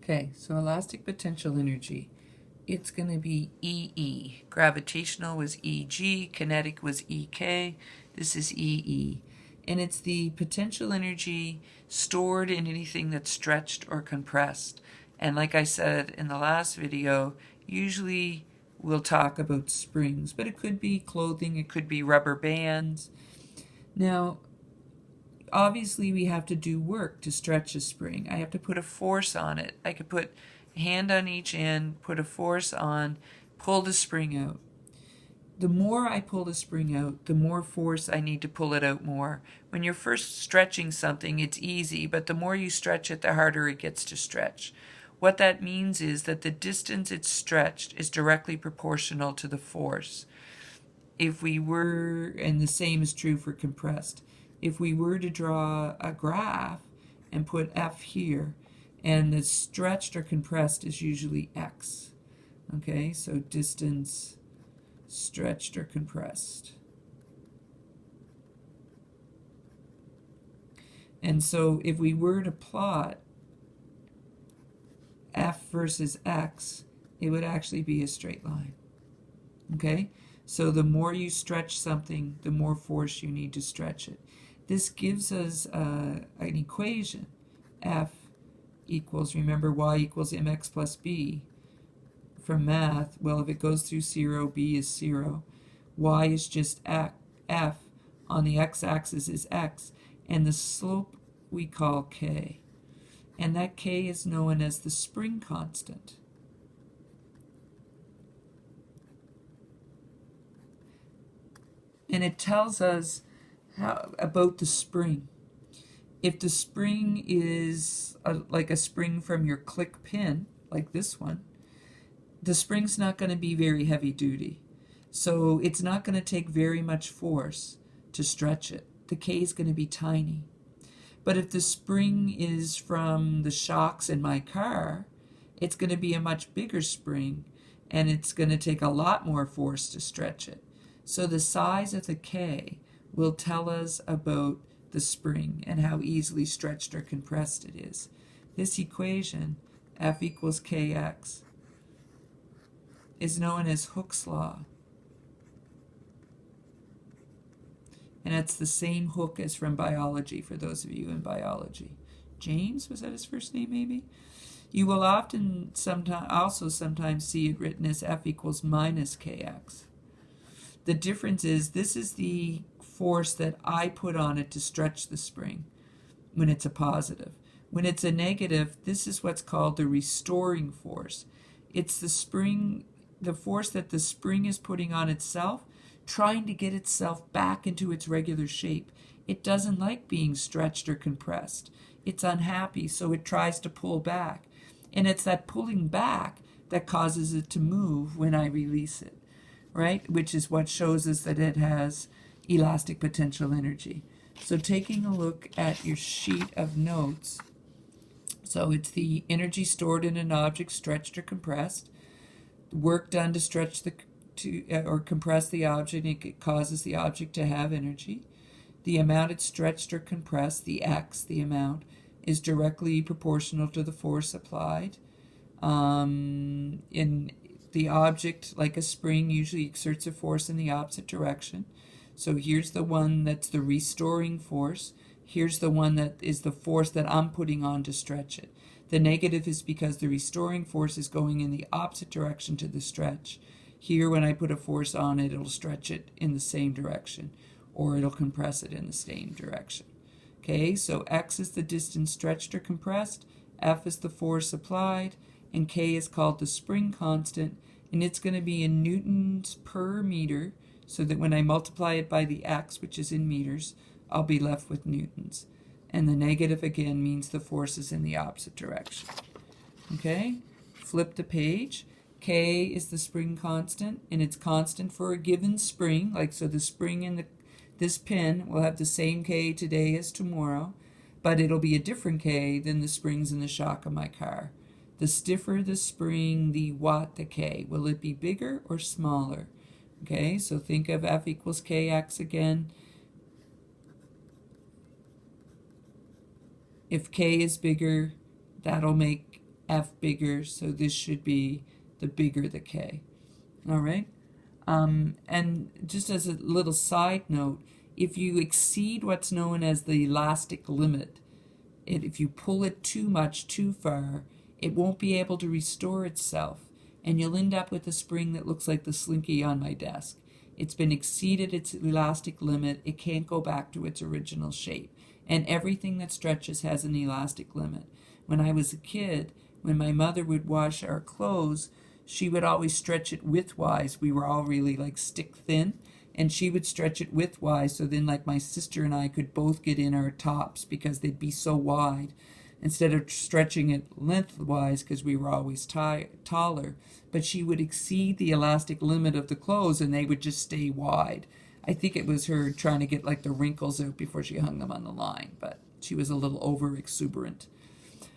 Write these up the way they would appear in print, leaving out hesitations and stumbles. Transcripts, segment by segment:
Okay, so elastic potential energy, it's going to be EE. Gravitational was EG, kinetic was EK, this is EE. And it's the potential energy stored in anything that's stretched or compressed. And like I said in the last video, usually we'll talk about springs, but it could be clothing, it could be rubber bands. Now, obviously we have to do work to stretch a spring. I have to put a force on it. I could put a hand on each end, put a force on, pull the spring out. The more I pull the spring out, the more force I need to pull it out more. When you're first stretching something, it's easy, but the more you stretch it, the harder it gets to stretch. What that means is that the distance it's stretched is directly proportional to the force. If we were, and the same is true for compressed, if we were to draw a graph and put F here, and the stretched or compressed is usually X. Okay, so distance stretched or compressed. And so if we were to plot F versus X, it would actually be a straight line. Okay, so the more you stretch something, the more force you need to stretch it. This gives us an equation. F equals, remember, y equals mx plus b from math. Well, if it goes through 0, b is 0. Y is just f. On the x-axis is x. And the slope we call k. And that k is known as the spring constant. And it tells us about the spring. If the spring is like a spring from your click pin, like this one, the spring's not going to be very heavy duty. So it's not going to take very much force to stretch it. The K is going to be tiny. But if the spring is from the shocks in my car, it's going to be a much bigger spring, and it's going to take a lot more force to stretch it. So the size of the K will tell us about the spring and how easily stretched or compressed it is. This equation, F equals Kx, is known as Hooke's law. And it's the same Hooke as from biology, for those of you in biology. James, was that his first name maybe? You will often sometimes see it written as F equals minus Kx. The difference is this is the force that I put on it to stretch the spring when it's a positive. When it's a negative, this is what's called the restoring force. It's the spring, the force that the spring is putting on itself, trying to get itself back into its regular shape. It doesn't like being stretched or compressed. It's unhappy, so it tries to pull back. And it's that pulling back that causes it to move when I release it, right? Which is what shows us that it has elastic potential energy. So taking a look at your sheet of notes, so it's the energy stored in an object stretched or compressed, work done to stretch or compress the object, it causes the object to have energy. The amount it's stretched or compressed, the x, the amount, is directly proportional to the force applied. In the object, like a spring, usually exerts a force in the opposite direction. So here's the one that's the restoring force. Here's the one that is the force that I'm putting on to stretch it. The negative is because the restoring force is going in the opposite direction to the stretch. Here, when I put a force on it, it'll stretch it in the same direction, or it'll compress it in the same direction. Okay, so x is the distance stretched or compressed, F is the force applied, and K is called the spring constant, and it's going to be in newtons per meter, so that when I multiply it by the x, which is in meters, I'll be left with newtons. And the negative, again, means the force is in the opposite direction. Okay, flip the page. K is the spring constant, and it's constant for a given spring. Like, so the spring in this pin will have the same K today as tomorrow, but it'll be a different K than the springs in the shock of my car. The stiffer the spring, the watt the K. Will it be bigger or smaller? Okay, so think of F equals Kx again. If K is bigger, that'll make F bigger, so this should be the bigger the K. All right? And just as a little side note, if you exceed what's known as the elastic limit, if you pull it too much, too far, it won't be able to restore itself, and you'll end up with a spring that looks like the slinky on my desk. It's been exceeded its elastic limit. It can't go back to its original shape. And everything that stretches has an elastic limit. When I was a kid, when my mother would wash our clothes, she would always stretch it widthwise. We were all really like stick thin, and she would stretch it widthwise, so then like my sister and I could both get in our tops because they'd be so wide, instead of stretching it lengthwise because we were always taller. But she would exceed the elastic limit of the clothes and they would just stay wide. I think it was her trying to get like the wrinkles out before she hung them on the line, but she was a little over exuberant.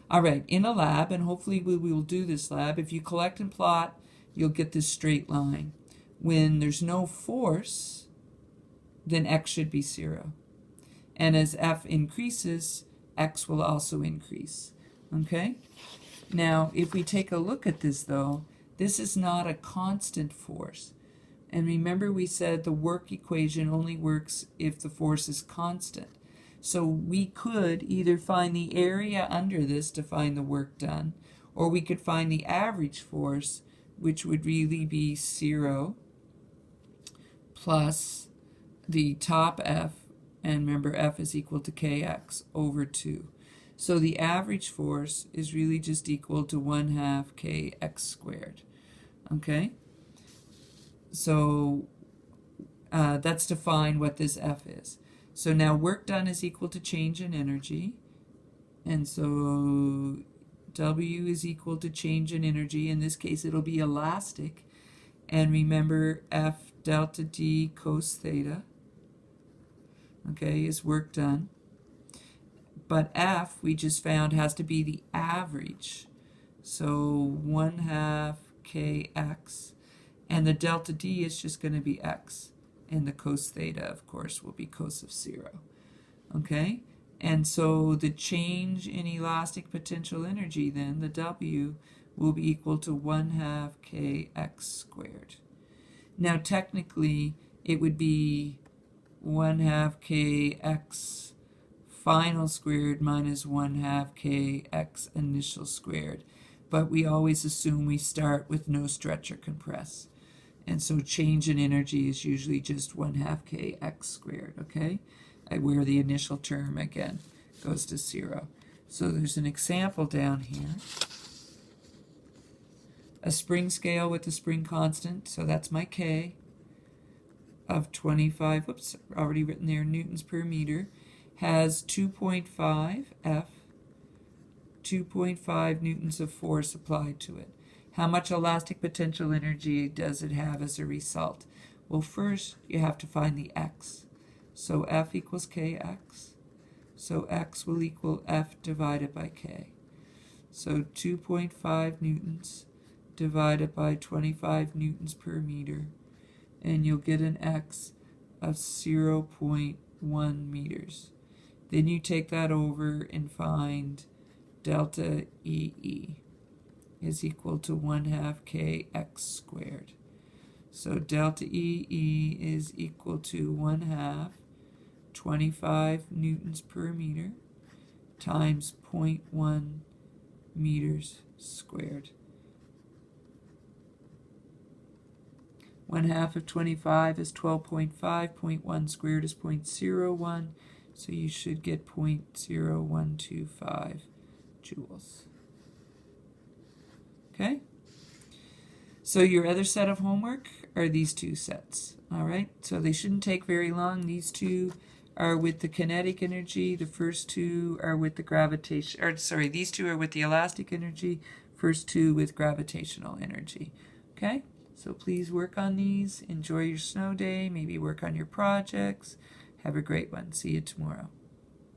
All right, in a lab, and hopefully we will do this lab, if you collect and plot, you'll get this straight line. When there's no force, then x should be 0. And as F increases, x will also increase. Okay? Now, if we take a look at this, though, this is not a constant force. And remember we said the work equation only works if the force is constant. So we could either find the area under this to find the work done, or we could find the average force, which would really be 0 plus the top F, and remember F is equal to kx over 2. So the average force is really just equal to 1/2 kx squared. Okay? So that's to find what this F is. So now work done is equal to change in energy. And so W is equal to change in energy. In this case, it'll be elastic. And remember, F delta D cos theta, okay, is work done. But F, we just found, has to be the average. So 1/2 kx. And the delta D is just going to be x. And the cos theta, of course, will be cos of 0. Okay? And so the change in elastic potential energy, then, the W, will be equal to 1/2 kx squared. Now, technically, it would be 1/2 kx final squared minus 1/2 kx initial squared. But we always assume we start with no stretch or compress. And so change in energy is usually just 1/2 kx squared, okay? Where the initial term, again, goes to 0. So there's an example down here. A spring scale with a spring constant, so that's my K, of 25, whoops, already written there, newtons per meter, has 2.5 F, 2.5 newtons of force applied to it. How much elastic potential energy does it have as a result? Well, first you have to find the x. So F equals kx. So x will equal F divided by k. So 2.5 newtons divided by 25 newtons per meter. And you'll get an x of 0.1 meters. Then you take that over and find delta EE is equal to 1/2 kx squared. So delta EE is equal to 1/2 25 newtons per meter times 0.1 meters squared. 1/2 of 25 is 12.5, 0.1 squared is 0.01, so you should get 0.0125 joules. Okay? So your other set of homework are these two sets. All right? So they shouldn't take very long. These two are with the kinetic energy. The first two are with the gravitation, or sorry, these two are with the elastic energy. First two with gravitational energy. Okay? So please work on these. Enjoy your snow day. Maybe work on your projects. Have a great one. See you tomorrow.